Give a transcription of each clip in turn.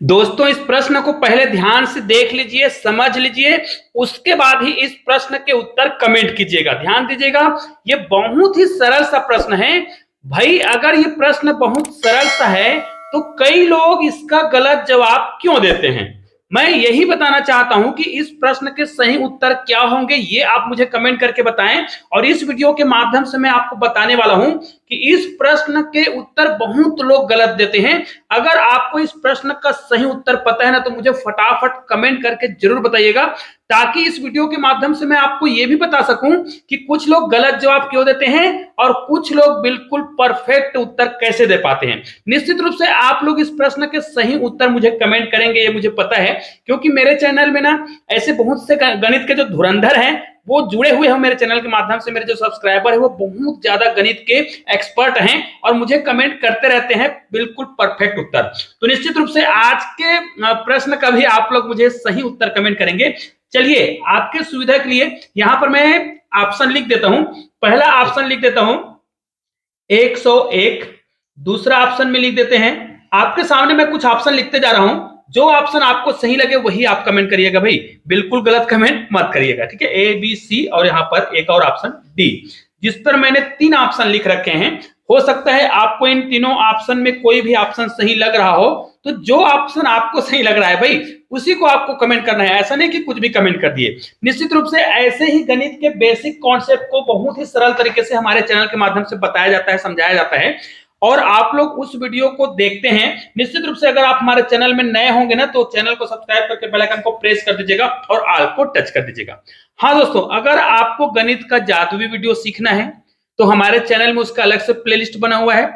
दोस्तों, इस प्रश्न को पहले ध्यान से देख लीजिए, समझ लीजिए, उसके बाद ही इस प्रश्न के उत्तर कमेंट कीजिएगा। ध्यान दीजिएगा, ये बहुत ही सरल सा प्रश्न है। भाई, अगर ये प्रश्न बहुत सरल सा है तो कई लोग इसका गलत जवाब क्यों देते हैं? मैं यही बताना चाहता हूं कि इस प्रश्न के सही उत्तर क्या होंगे, ये आप मुझे कमेंट करके बताएं। और इस वीडियो के माध्यम से मैं आपको बताने वाला हूं कि इस प्रश्न के उत्तर बहुत लोग गलत देते हैं। अगर आपको इस प्रश्न का सही उत्तर पता है ना, तो मुझे फटाफट कमेंट करके जरूर बताइएगा, ताकि इस वीडियो के माध्यम से मैं आपको यह भी बता सकूं कि कुछ लोग गलत जवाब क्यों देते हैं और कुछ लोग बिल्कुल परफेक्ट उत्तर कैसे दे पाते हैं। निश्चित रूप से आप लोग इस प्रश्न के सही उत्तर मुझे कमेंट करेंगे, ये मुझे पता है, क्योंकि मेरे चैनल में ना ऐसे बहुत से गणित के जो धुरंधर हैं वो जुड़े हुए हैं मेरे चैनल के माध्यम से। मेरे जो सब्सक्राइबर है वो बहुत ज्यादा गणित के एक्सपर्ट हैं और मुझे कमेंट करते रहते हैं बिल्कुल परफेक्ट उत्तर। तो निश्चित रूप से आज के प्रश्न का भी आप लोग मुझे सही उत्तर कमेंट करेंगे। चलिए, आपके सुविधा के लिए यहां पर मैं ऑप्शन लिख देता हूं। पहला ऑप्शन लिख देता हूं 101, दूसरा ऑप्शन में लिख देते हैं, आपके सामने मैं कुछ ऑप्शन लिखते जा रहा हूं, जो ऑप्शन आपको सही लगे वही आप कमेंट करिएगा भाई, बिल्कुल गलत कमेंट मत करिएगा, ठीक है। ए बी सी और यहां पर एक और ऑप्शन डी, जिस पर मैंने 3 ऑप्शन लिख रखे हैं। हो सकता है आपको इन तीनों ऑप्शन में कोई भी ऑप्शन सही लग रहा हो, तो जो ऑप्शन आपको सही लग रहा है भाई उसी को आपको कमेंट करना है, ऐसा नहीं कि कुछ भी कमेंट कर दिए। निश्चित रूप से ऐसे ही गणित के बेसिक कॉन्सेप्ट को बहुत ही सरल तरीके से हमारे चैनल के माध्यम से बताया जाता है, समझाया जाता है, और आप लोग उस वीडियो को देखते हैं। निश्चित रूप से अगर आप हमारे चैनल में नए होंगे ना, तो चैनल को सब्सक्राइब करके बेल आइकन को प्रेस कर दीजिएगा और ऑल को टच कर दीजिएगा। हाँ दोस्तों, अगर आपको गणित का जादुई वीडियो सीखना है तो हमारे चैनल में उसका अलग से प्लेलिस्ट बना हुआ है।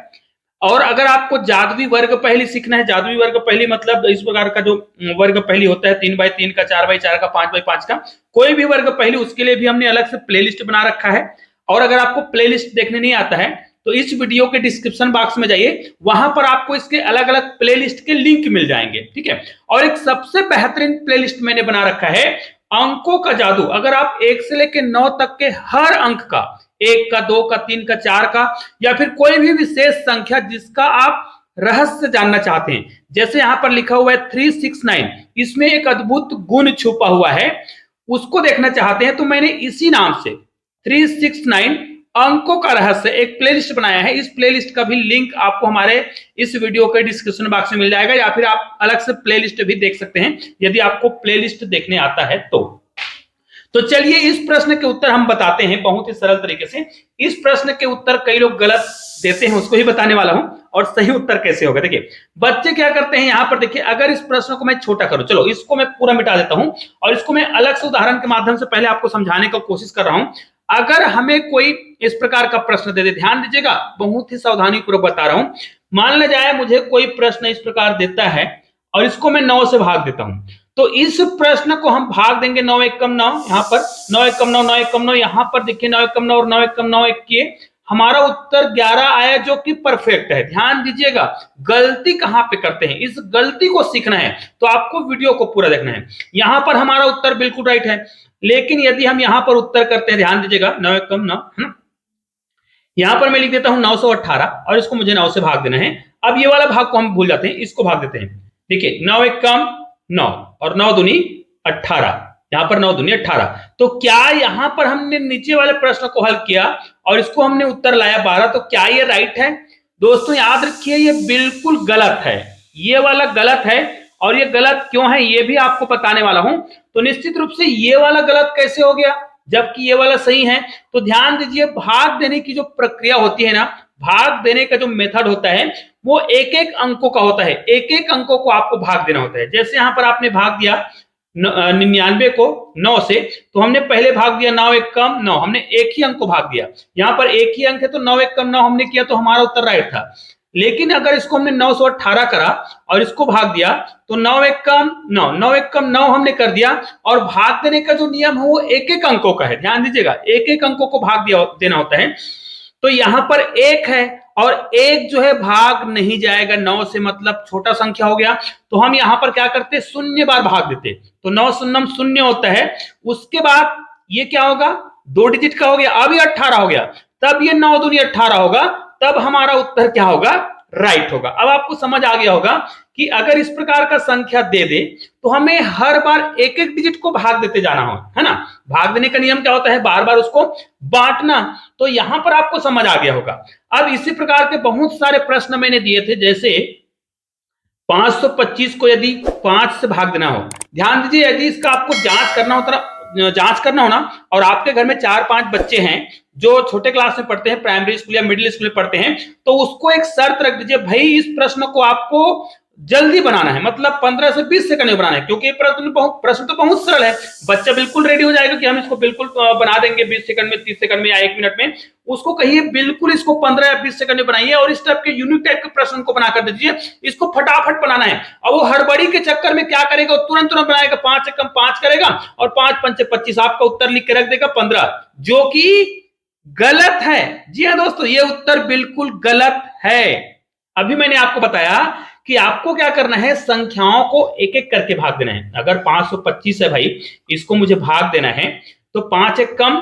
और अगर आपको जादुई वर्ग पहेली सीखना है, जादुई वर्ग पहेली मतलब इस प्रकार का जो वर्ग पहेली होता है 3x3 का, 4x4 का, 5x5 का, कोई भी वर्ग पहेली, उसके लिए भी हमने अलग से प्लेलिस्ट बना रखा है। और अगर आपको प्लेलिस्ट देखने नहीं आता है तो इस वीडियो के डिस्क्रिप्शन बॉक्स में जाइए, वहां पर आपको इसके अलग अलग प्लेलिस्ट के लिंक मिल जाएंगे, ठीक है। और एक सबसे बेहतरीन प्लेलिस्ट मैंने बना रखा है, अंकों का जादू। अगर आप 1 से लेकर 9 तक के हर अंक का, 1 का, 2 का, 3 का, 4 का, या फिर कोई भी विशेष संख्या जिसका आप रहस्य जानना चाहते हैं, जैसे यहां पर लिखा हुआ है 369, इसमें एक अद्भुत गुण छुपा हुआ है, उसको देखना चाहते हैं, तो मैंने इसी नाम से 369 अंकों का रहस्य एक प्लेलिस्ट बनाया है। इस प्लेलिस्ट का भी लिंक आपको हमारे इस वीडियो के डिस्क्रिप्शन बॉक्स में मिल जाएगा, या फिर आप अलग से प्लेलिस्ट भी देख सकते हैं यदि आपको प्लेलिस्ट देखने आता है तो चलिए इस प्रश्न के उत्तर हम बताते हैं बहुत ही सरल तरीके से। इस प्रश्न के उत्तर कई लोग गलत देते हैं, उसको ही बताने वाला हूं, और सही उत्तर कैसे होगा। देखिए बच्चे क्या करते हैं, यहां पर देखिए, अगर इस प्रश्न को मैं छोटा करूं, चलो इसको मैं पूरा मिटा देता हूं और इसको मैं अलग से उदाहरण के माध्यम से पहले आपको समझाने की कोशिश कर रहा हूं। अगर हमें कोई इस प्रकार का प्रश्न दे दे, ध्यान दीजिएगा, बहुत ही सावधानी पूर्वक बता रहा हूं। मान लिया जाए मुझे कोई प्रश्न इस प्रकार देता है और इसको मैं 9 से भाग देता हूं, तो इस प्रश्न को हम भाग देंगे 9 1 कम 9, यहां पर 9 1 कम 9, 9 1 कम 9, यहां पर देखिए 9 1 कम 9 और 9 1 कम 9 1 किए, हमारा उत्तर 11 आया, जो कि परफेक्ट है। ध्यान दीजिएगा, गलती कहां पे करते हैं, इस गलती को सीखना है तो आपको वीडियो को पूरा देखना है। यहां पर हमारा उत्तर बिल्कुल राइट है, लेकिन यदि हम यहां पर उत्तर करते हैं, ध्यान दीजिएगा, 9 1 कम 9 है ना, यहां पर मैं लिख देता हूं 918 और इसको मुझे 9 से भाग देना है। अब ये वाला भाग को हम भूल जाते हैं, इसको भाग देते हैं। देखिए 9 1 कम 9 और 9 दूनी 18, यहां पर 9 दूनी 18। तो क्या यहां पर हमने नीचे वाले प्रश्न को हल किया और इसको हमने उत्तर लाया 12, तो क्या ये राइट है? दोस्तों याद रखिए, ये बिल्कुल गलत है, ये वाला गलत है। और ये गलत क्यों है ये भी आपको बताने वाला हूं। तो निश्चित रूप से ये वाला गलत कैसे हो गया जबकि ये वाला सही है? तो ध्यान दीजिए, भाग देने की जो प्रक्रिया होती है ना, भाग देने का जो मेथड होता है वो एक एक अंकों का होता है, एक एक अंकों को आपको भाग देना होता है। जैसे यहां पर आपने भाग दिया 99 को 9 से, तो हमने पहले भाग दिया 9 1 कम 9, हमने एक ही अंक को भाग दिया, यहां पर एक ही अंक है तो 9 1 कम 9 हमने किया, तो हमारा उत्तर राइट था। लेकिन अगर इसको हमने 918 करा और इसको भाग दिया, तो 9 1 कम 9, 9 1 कम 9 हमने कर दिया, और भाग देने का जो नियम है वो एक एक अंकों का है। ध्यान दीजिएगा, एक एक अंकों को भाग दिया देना होता है। तो यहां पर 1 है और 1 जो है भाग नहीं जाएगा 9 से, मतलब छोटा संख्या हो गया, तो हम यहां पर क्या करते, 0 बार भाग देते, तो 9 शून्यम 0 होता है। उसके बाद ये क्या होगा, 2 डिजिट का हो गया, अब ये 18 हो गया, तब ये 9 दूनी 18 होगा, तब हमारा उत्तर क्या होगा, राइट होगा। अब आपको समझ आ गया होगा कि अगर इस प्रकार का संख्या दे दे तो हमें हर बार एक एक डिजिट को भाग देते जाना हो, है ना। भाग देने का नियम क्या होता है, बार बार उसको बांटना। तो यहां पर आपको समझ आ गया होगा। अब इसी प्रकार के बहुत सारे प्रश्न मैंने दिए थे, जैसे 525 को यदि 5 से भाग देना हो, ध्यान दीजिए, यदि इसका आपको जांच करना हो ना, और आपके घर में 4-5 बच्चे हैं जो छोटे क्लास में पढ़ते हैं, प्राइमरी स्कूल या मिडिल स्कूल में पढ़ते हैं, तो उसको एक शर्त रख दीजिए, भाई इस प्रश्न को आपको जल्दी बनाना है, मतलब 15 से 20 सेकंड में बनाना है, क्योंकि प्रश्न तो बहुत सरल है। बच्चा बिल्कुल रेडी हो जाएगा कि हम इसको बिल्कुल बना देंगे 20 सेकंड में, 30 सेकंड में या 1 मिनट में। उसको कहिए बिल्कुल इसको 15 या 20 सेकंड में बनाइए, और इस टाइप के यूनिक टाइप के प्रश्न को बनाकर दीजिए, इसको फटाफट बनाना है। और वो हड़बड़ी के चक्कर में क्या करेगा, तुरंत बनाएगा, 5 से कम 5 करेगा, और 5 पंचे 25, आपका उत्तर लिख के रख देगा 15, जो कि गलत है। जी हाँ दोस्तों, ये उत्तर बिल्कुल गलत है। अभी मैंने आपको बताया कि आपको क्या करना है, संख्याओं को एक एक करके भाग देना है। अगर 525 है भाई, इसको मुझे भाग देना है, तो 5 एक कम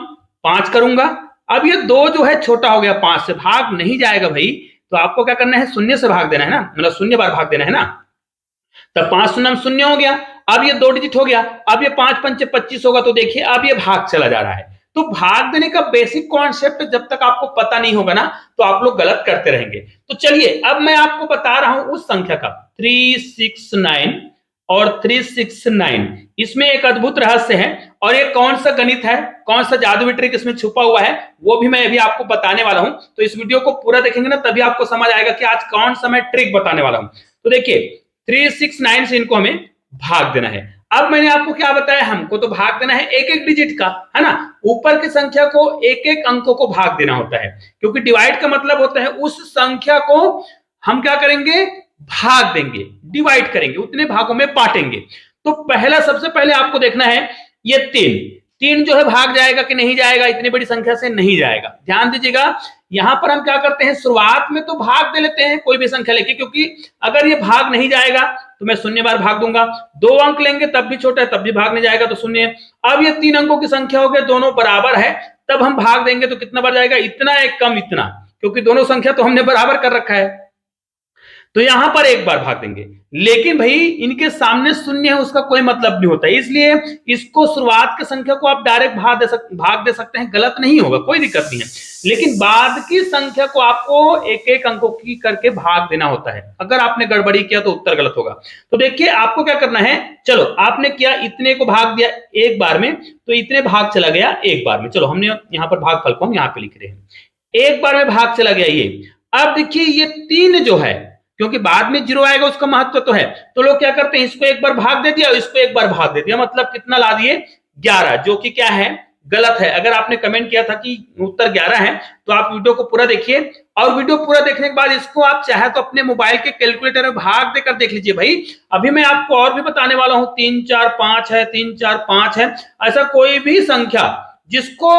5 करूंगा। अब ये 2 जो है छोटा हो गया, 5 से भाग नहीं जाएगा भाई, तो आपको क्या करना है, 0 से भाग देना है ना, मतलब 0 बार भाग देना है ना। तब 5 शून्य 0 हो गया। अब ये 2 डिजिट हो गया। अब ये 5 पंचे 25 होगा, तो देखिए अब ये भाग चला जा रहा है। तो भाग देने का बेसिक कॉन्सेप्ट जब तक आपको पता नहीं होगा ना, तो आप लोग गलत करते रहेंगे। तो चलिए अब मैं आपको बता रहा हूं उस संख्या का 369 और 369, इसमें एक अद्भुत रहस्य है, और ये कौन सा गणित है, कौन सा जादुई ट्रिक इसमें छुपा हुआ है, वो भी मैं अभी आपको बताने वाला हूं। तो इस वीडियो को पूरा देखेंगे ना, तभी आपको समझ आएगा कि आज कौन सा मैं ट्रिक बताने वाला हूं। तो देखिए 369 से इनको हमें भाग देना है। अब मैंने आपको क्या बताया, हमको तो भाग देना है एक एक डिजिट का, है ना। ऊपर की संख्या को एक एक अंकों को भाग देना होता है, क्योंकि डिवाइड का मतलब होता है उस संख्या को हम क्या करेंगे, भाग देंगे, डिवाइड करेंगे, उतने भागों में बांटेंगे। तो पहला, सबसे पहले आपको देखना है ये 3 जो है भाग जाएगा कि नहीं जाएगा, इतनी बड़ी संख्या से नहीं जाएगा। ध्यान दीजिएगा, यहां पर हम क्या करते हैं, शुरुआत में तो भाग दे लेते हैं कोई भी संख्या लेके, क्योंकि अगर ये भाग नहीं जाएगा तो मैं 0 बार भाग दूंगा। 2 अंक लेंगे तब भी छोटा है, तब भी भाग नहीं जाएगा, तो 0। अब ये 3 अंकों की संख्या हो गई, दोनों बराबर है, तब हम भाग देंगे तो कितना बार जाएगा, इतना एक कम इतना, क्योंकि दोनों संख्या तो हमने बराबर कर रखा है, तो यहां पर एक बार भाग देंगे। लेकिन भाई इनके सामने 0 है, उसका कोई मतलब नहीं होता, इसलिए इसको शुरुआत की संख्या को आप डायरेक्ट भाग दे सकते हैं, गलत नहीं होगा, कोई दिक्कत नहीं है। लेकिन बाद की संख्या को आपको एक एक अंकों की करके भाग देना होता है, अगर आपने गड़बड़ी किया तो उत्तर गलत होगा। तो देखिए आपको क्या करना है, चलो आपने किया, इतने को भाग दिया एक बार में, तो इतने भाग चला गया एक बार में। चलो हमने यहाँ पर भागफल को हम यहाँ पे लिख रहे हैं, एक बार में भाग चला गया ये। अब देखिए ये 3 जो है, क्योंकि बाद में 0 आएगा, उसका महत्व तो है, तो लोग क्या करते हैं, इसको एक बार भाग दे दिया, इसको एक बार भाग दे दिया, मतलब कितना ला दिए, 11, जो कि क्या है, गलत है। अगर आपने कमेंट किया था कि उत्तर 11 है, तो आप वीडियो को पूरा देखिए, और वीडियो पूरा देखने के बाद इसको आप चाहे तो अपने मोबाइल के कैलकुलेटर में भाग देकर देख लीजिए भाई। अभी मैं आपको और भी बताने वाला हूं, 3 4 5 है, 3 4 5 है, ऐसा कोई भी संख्या जिसको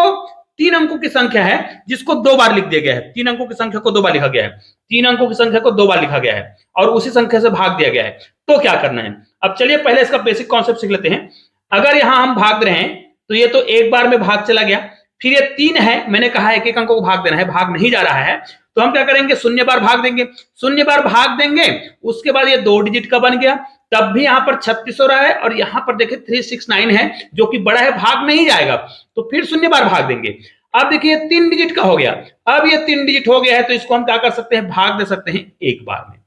3 अंकों की संख्या है, जिसको 2 बार लिख दिया गया है, 3 अंकों की संख्या को 2 बार लिखा गया है, 3 अंकों की संख्या को 2 बार लिखा गया है, और उसी संख्या से भाग दिया गया है, तो क्या करना है। अब चलिए पहले इसका बेसिक कॉन्सेप्ट सीख लेते हैं। अगर यहां हम भाग रहे हैं, तो ये तो एक बार में भाग चला गया, फिर ये 3 है, मैंने कहा एक एक अंकों को भाग देना है, भाग नहीं जा रहा है, तो हम क्या करेंगे, 0 बार भाग देंगे, 0 बार भाग देंगे, उसके बाद ये 2 डिजिट का बन गया, तब भी यहां पर 36 हो रहा है, और यहां पर देखिए 369 है, जो कि बड़ा है, भाग नहीं जाएगा, तो फिर 0 बार भाग देंगे। अब देखिए 3 डिजिट का हो गया, अब ये 3 डिजिट हो गया है, तो इसको हम क्या कर सकते हैं, भाग दे सकते हैं एक बार में।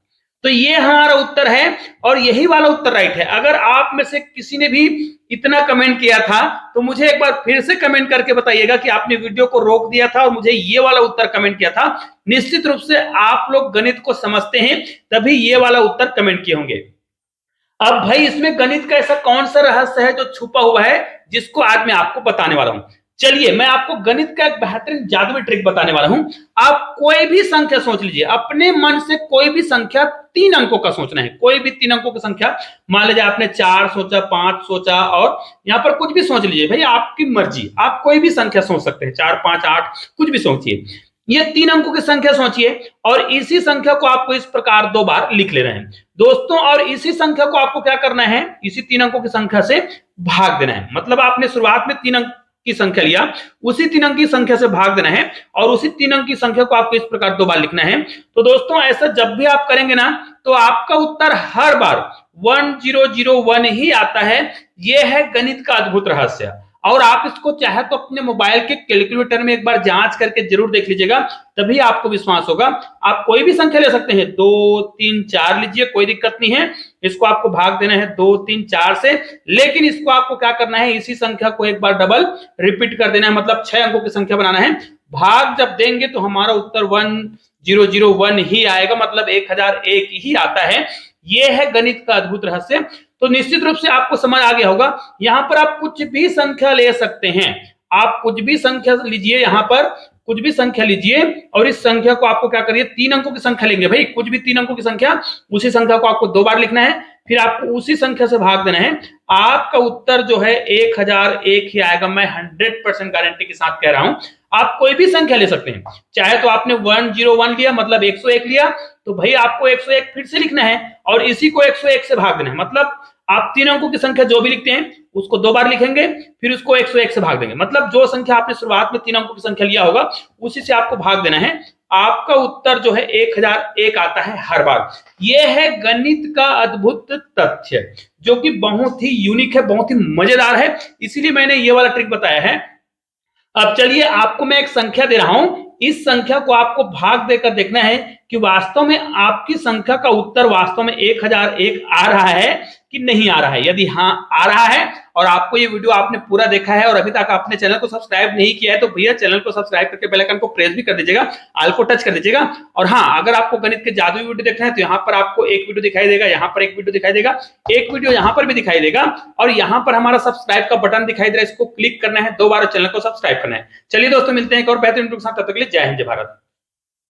तो ये हमारा उत्तर है, और यही वाला उत्तर राइट है। अगर आप में से किसी ने भी इतना कमेंट किया था, तो मुझे एक बार फिर से कमेंट करके बताइएगा कि आपने वीडियो को रोक दिया था और मुझे ये वाला उत्तर कमेंट किया था। निश्चित रूप से आप लोग गणित को समझते हैं, तभी ये वाला उत्तर कमेंट किए होंगे। अब भाई इसमें गणित का ऐसा कौन सा रहस्य है जो छुपा हुआ है, जिसको आज मैं आपको बताने वाला हूं। चलिए मैं आपको गणित का एक बेहतरीन जादुई ट्रिक बताने वाला हूं। आप कोई भी संख्या सोच लीजिए, अपने मन से कोई भी संख्या 3 अंकों का सोचना है, कोई भी 3 अंकों की संख्या। मान लीजिए आपने 4 सोचा, 5 सोचा, और यहां पर कुछ भी सोच लीजिए भाई, आपकी मर्जी, आप कोई भी संख्या सोच सकते हैं, 4 5 8 कुछ भी सोचिए। ये 3 अंकों की संख्या सोचिए, और इसी संख्या को आपको इस प्रकार 2 बार लिख ले रहे हैं दोस्तों। और इसी संख्या को आपको क्या करना है, इसी 3 अंकों की संख्या से भाग देना है। मतलब आपने शुरुआत में 3 अंक की संख्या लिया, उसी 3 अंक की संख्या से भाग देना है और उसी 3 अंक की संख्या को आपको इस प्रकार 2 बार लिखना है। तो दोस्तों ऐसा जब भी आप करेंगे ना तो आपका उत्तर हर बार 1001 ही आता है। यह है गणित का अद्भुत रहस्य। और आप इसको चाहे तो अपने मोबाइल के कैलकुलेटर में एक बार जांच करके जरूर देख लीजिएगा, तभी आपको विश्वास होगा। आप कोई भी संख्या ले सकते हैं, 2 3 4 लीजिए, कोई दिक्कत नहीं है। इसको आपको भाग देना है 2 3 4 से, लेकिन इसको आपको क्या करना है, इसी संख्या को एक बार डबल रिपीट कर देना है, मतलब 6 अंकों की संख्या बनाना है। भाग जब देंगे तो हमारा उत्तर 1001 ही आएगा, मतलब 1001 ही आता है। यह है गणित का अद्भुत रहस्य। तो निश्चित रूप से आपको समझ आ गया होगा। यहां पर आप कुछ भी संख्या ले सकते हैं, आप कुछ भी संख्या लीजिए, यहां पर कुछ भी संख्या लीजिए और इस संख्या को आपको क्या करिए, 3 अंकों की संख्या लेंगे भाई, कुछ भी 3 अंकों की संख्या, उसी संख्या को आपको 2 बार लिखना है, फिर आपको उसी संख्या से भाग देना है। आपका उत्तर जो है 1001 ही आएगा। मैं 100% गारंटी के साथ कह रहा हूं। आप कोई भी संख्या ले सकते हैं, चाहे तो आपने 101 लिया मतलब 101 लिया, तो भाई आपको 101 फिर से लिखना है और इसी को 101 से भाग देना है। मतलब आप 3 अंकों की संख्या जो भी लिखते हैं उसको 2 बार लिखेंगे, फिर उसको 101 से भाग देंगे, मतलब जो संख्या आपने शुरुआत में 3 अंकों की संख्या लिया होगा उसी से आपको भाग देना है। आपका उत्तर जो है 1001 आता है हर बार। यह है गणित का अद्भुत तथ्य, जो कि बहुत ही यूनिक है, बहुत ही मजेदार है, इसीलिए मैंने ये वाला ट्रिक बताया है। अब चलिए आपको मैं एक संख्या दे रहा हूं, इस संख्या को आपको भाग देकर देखना है कि वास्तव में आपकी संख्या का उत्तर वास्तव में 1001 आ रहा है कि नहीं आ रहा है। यदि हाँ आ रहा है और आपको ये वीडियो आपने पूरा देखा है और अभी तक आपने चैनल को सब्सक्राइब नहीं किया है, तो भैया चैनल को सब्सक्राइब करके बेल आइकन को प्रेस भी कर दीजिएगा, ऑल को टच कर दीजिएगा। और हाँ, अगर आपको गणित के जादुई वीडियो देखना है तो यहाँ पर आपको एक वीडियो दिखाई देगा, यहाँ पर एक वीडियो दिखाई देगा, एक वीडियो यहाँ पर भी दिखाई देगा और यहाँ पर हमारा सब्सक्राइब का बटन दिखाई दे रहा है, इसको क्लिक करना है 2 बार, चैनल को सब्सक्राइब करना है। चलिए दोस्तों मिलते हैं एक और बेहतरीन वीडियो के साथ, तब तक के लिए जय हिंद जय भारत।